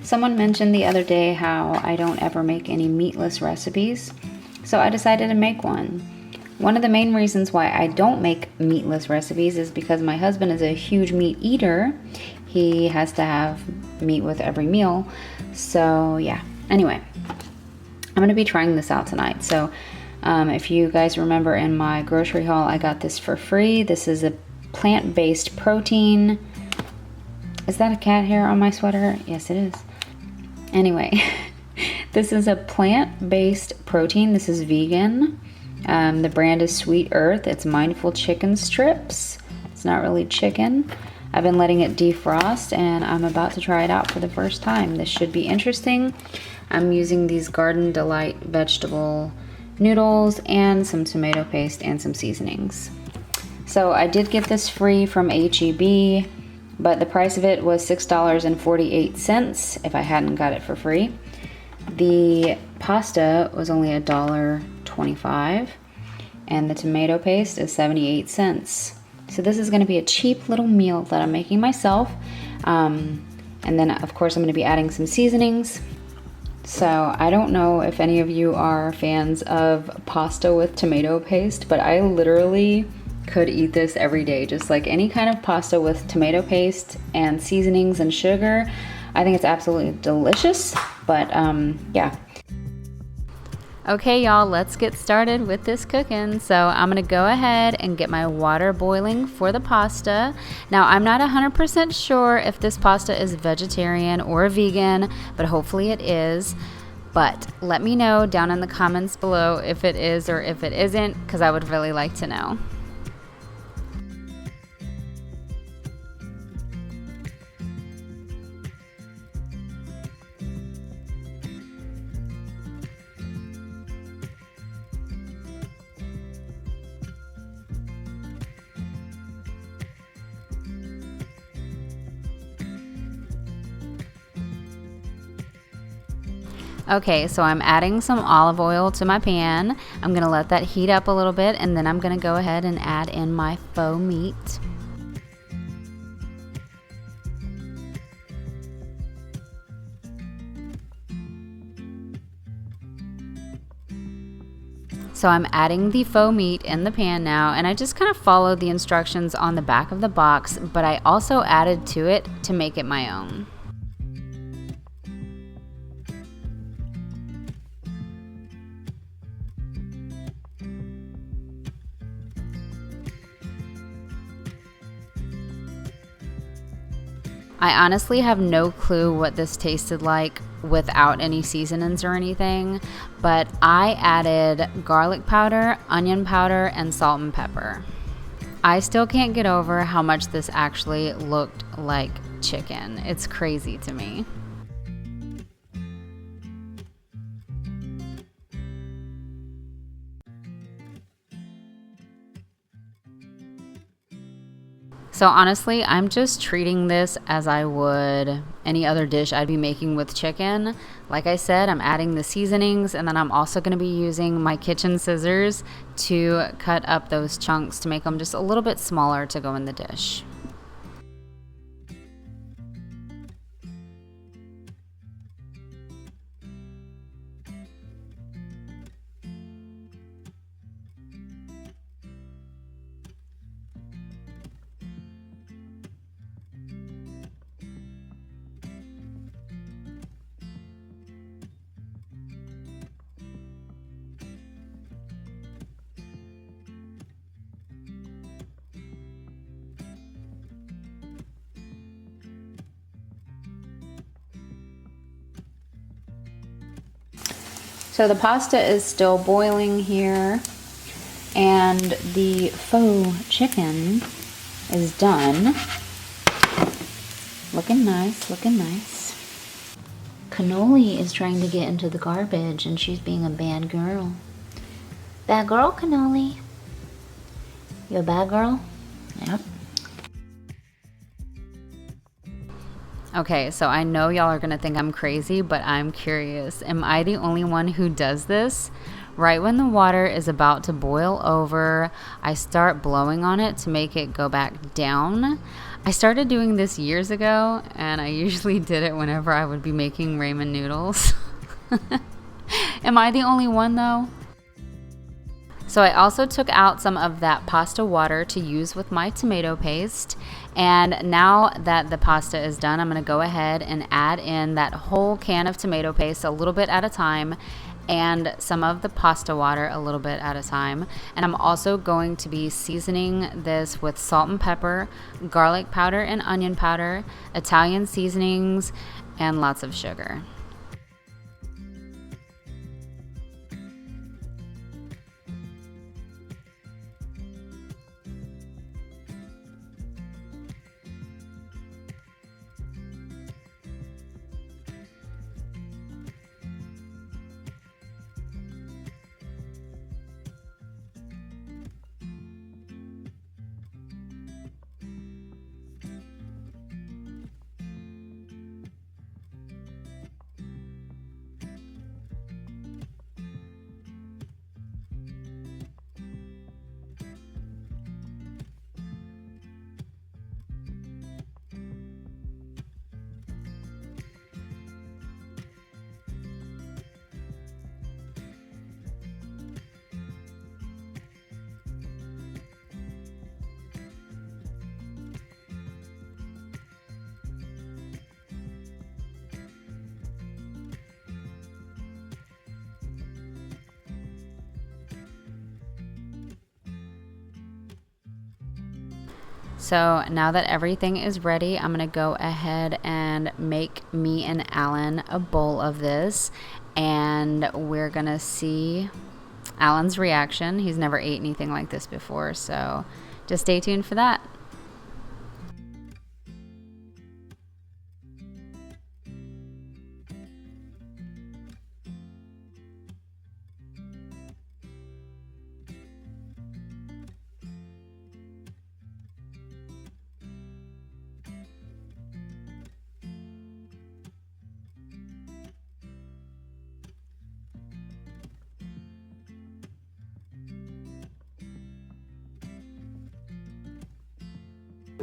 Someone mentioned the other day how I don't ever make any meatless recipes, so I decided to make one. One of the main reasons why I don't make meatless recipes is because my husband is a huge meat eater. He has to have meat with every meal. So yeah, anyway, I'm gonna be trying this out tonight. So if you guys remember in my grocery haul, I got this for free. This is a plant-based protein. Is that a cat hair on my sweater? Yes, it is. Anyway, this is a plant-based protein. This is vegan. The brand is Sweet Earth. It's mindful chicken strips. It's not really chicken. I've been letting it defrost and I'm about to try it out for the first time. This should be interesting. I'm using these Garden Delight vegetable noodles and some tomato paste and some seasonings. So I did get this free from HEB, but the price of it was $6.48 if I hadn't got it for free. The pasta was only $1.25 and the tomato paste is 78 cents. So this is going to be a cheap little meal that I'm making myself. And then of course I'm going to be adding some seasonings. So I don't know if any of you are fans of pasta with tomato paste, but I literally could eat this every day. Just like any kind of pasta with tomato paste and seasonings and sugar. I think it's absolutely delicious, but yeah. Okay, y'all, let's get started with this cooking. So I'm gonna go ahead and get my water boiling for the pasta. Now, I'm not 100% sure if this pasta is vegetarian or vegan, but hopefully it is. But let me know down in the comments below if it is or if it isn't, because I would really like to know. Okay, so I'm adding some olive oil to my pan. I'm gonna let that heat up a little bit and then I'm gonna go ahead and add in my faux meat. So I'm adding the faux meat in the pan now, and I just kind of followed the instructions on the back of the box, but I also added to it to make it my own. I honestly have no clue what this tasted like without any seasonings or anything, but I added garlic powder, onion powder, and salt and pepper. I still can't get over how much this actually looked like chicken. It's crazy to me. So honestly, I'm just treating this as I would any other dish I'd be making with chicken. Like I said, I'm adding the seasonings, and then I'm also going to be using my kitchen scissors to cut up those chunks to make them just a little bit smaller to go in the dish. So the pasta is still boiling here, and the faux chicken is done. Looking nice, looking nice. Cannoli is trying to get into the garbage and she's being a bad girl. Bad girl, Cannoli. You a bad girl? Yep. Okay, so I know y'all are gonna think I'm crazy, but I'm curious. Am I the only one who does this? Right when the water is about to boil over, I start blowing on it to make it go back down. I started doing this years ago, and I usually did it whenever I would be making ramen noodles. Am I the only one though? So I also took out some of that pasta water to use with my tomato paste. And now that the pasta is done, I'm going to go ahead and add in that whole can of tomato paste a little bit at a time, and some of the pasta water a little bit at a time. And I'm also going to be seasoning this with salt and pepper, garlic powder and onion powder, Italian seasonings, and lots of sugar. So now that everything is ready, I'm gonna go ahead and make me and Alan a bowl of this, and we're gonna see Alan's reaction. He's never ate anything like this before, so just stay tuned for that.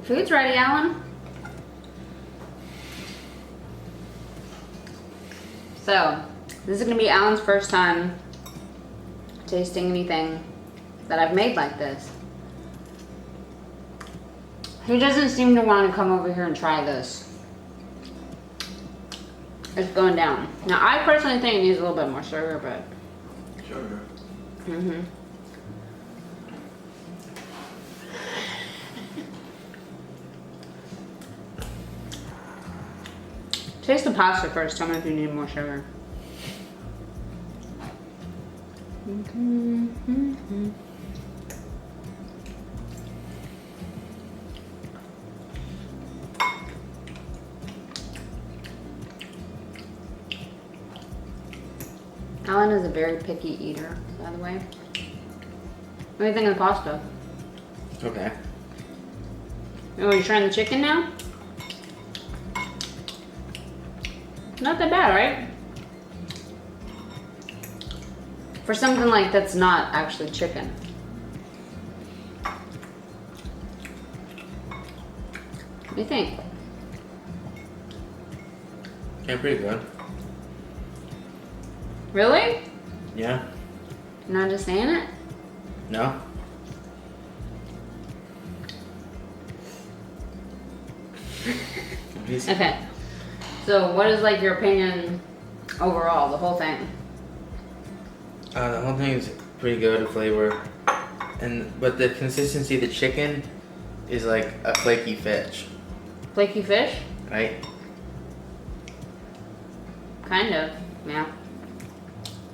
Food's ready, Alan. So, this is gonna be Alan's first time tasting anything that I've made like this. He doesn't seem to want to come over here and try this. It's going down. Now, I personally think it needs a little bit more sugar, but... Sugar? Mm-hmm. Taste the pasta first. Tell me if you need more sugar. Alan is a very picky eater, by the way. What do you think of the pasta? Okay. Oh, you trying the chicken now? Not that bad, right? For something like that's not actually chicken. What do you think? Yeah, pretty good. Really? Yeah. You're not just saying it? No? Okay. So what is like your opinion overall, the whole thing? The whole thing is pretty good, the flavor. But the consistency of the chicken is like a flaky fish. Flaky fish? Right? Kind of, yeah.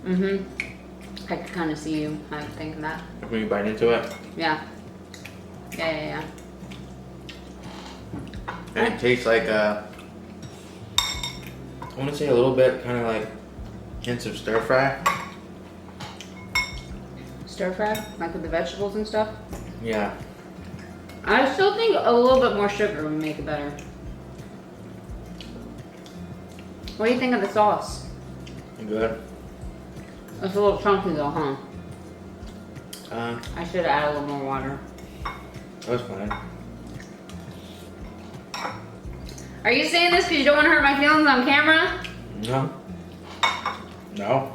Mm-hmm. I could kind of see you thinking that. When you bite into it. Yeah. Yeah. And it tastes like I want to say a little bit kind of like hints of stir fry. Stir fry? Like with the vegetables and stuff? Yeah. I still think a little bit more sugar would make it better. What do you think of the sauce? Good. It's a little chunky though, huh? I I should add a little more water. That was fine. Are you saying this because you don't want to hurt my feelings on camera? No. No.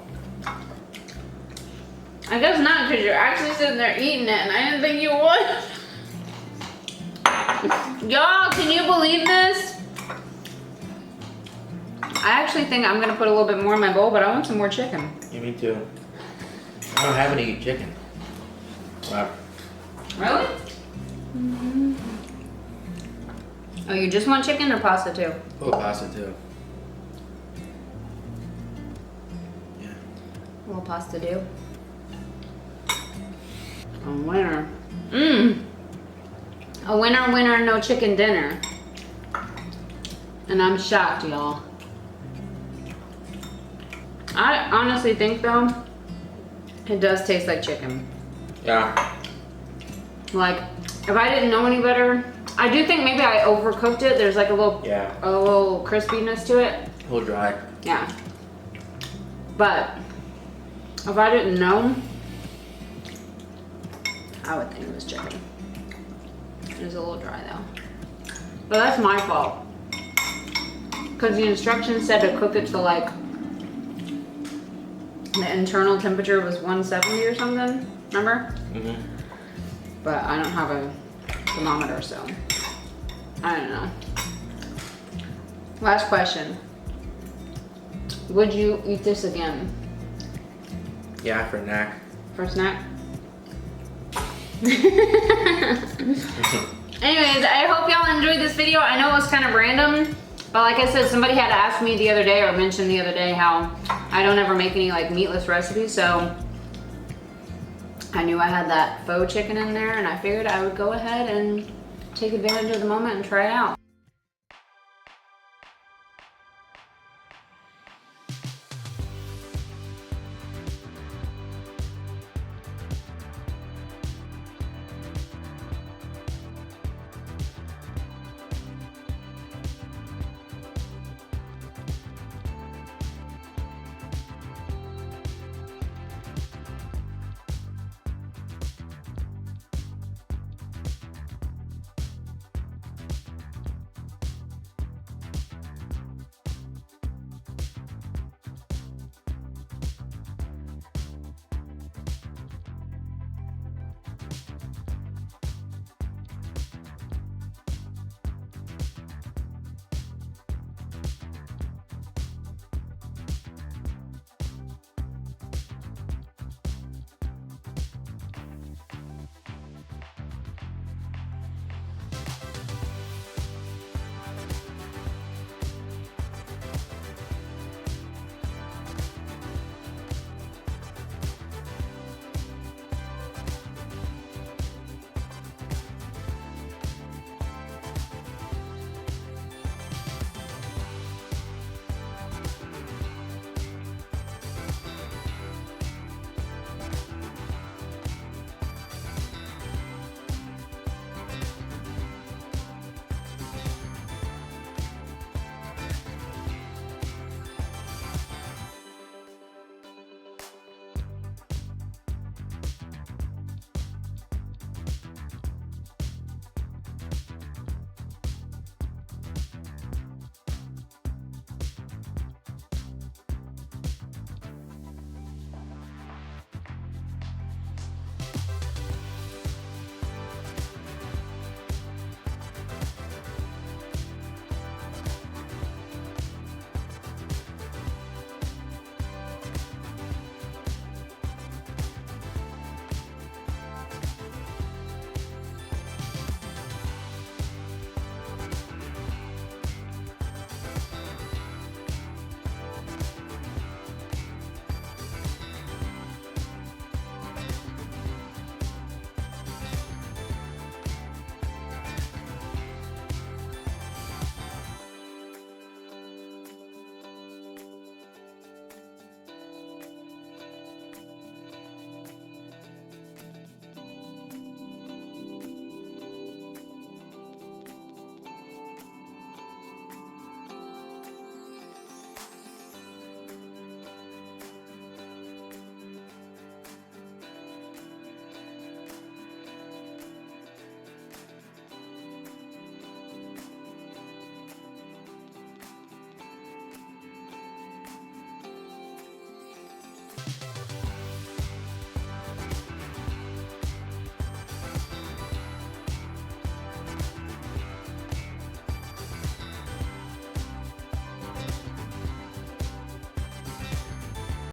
I guess not, because you're actually sitting there eating it, and I didn't think you would. Y'all, can you believe this? I actually think I'm gonna put a little bit more in my bowl, but I want some more chicken. Yeah, me too. I don't have any chicken. Wow. Really? Mm-hmm. Oh, you just want chicken or pasta too? Oh, pasta too. Yeah. A little pasta do. A winner. Mmm. A winner, winner, no chicken dinner. And I'm shocked, y'all. I honestly think though, it does taste like chicken. Yeah. Like, if I didn't know any better, I do think maybe I overcooked it. There's like a little crispiness to it. A little dry. Yeah. But if I didn't know, I would think it was chicken. It was a little dry though. But that's my fault. Because the instructions said to cook it to like, the internal temperature was 170 or something, remember? Mm-hmm. But I don't have a thermometer, so I don't know. Last question. Would you eat this again? Yeah, for a snack. For a snack? Anyways, I hope y'all enjoyed this video. I know it was kind of random, but like I said, somebody had asked me the other day or mentioned the other day how I don't ever make any like meatless recipes, so I knew I had that faux chicken in there and I figured I would go ahead and take advantage of the moment and try it out.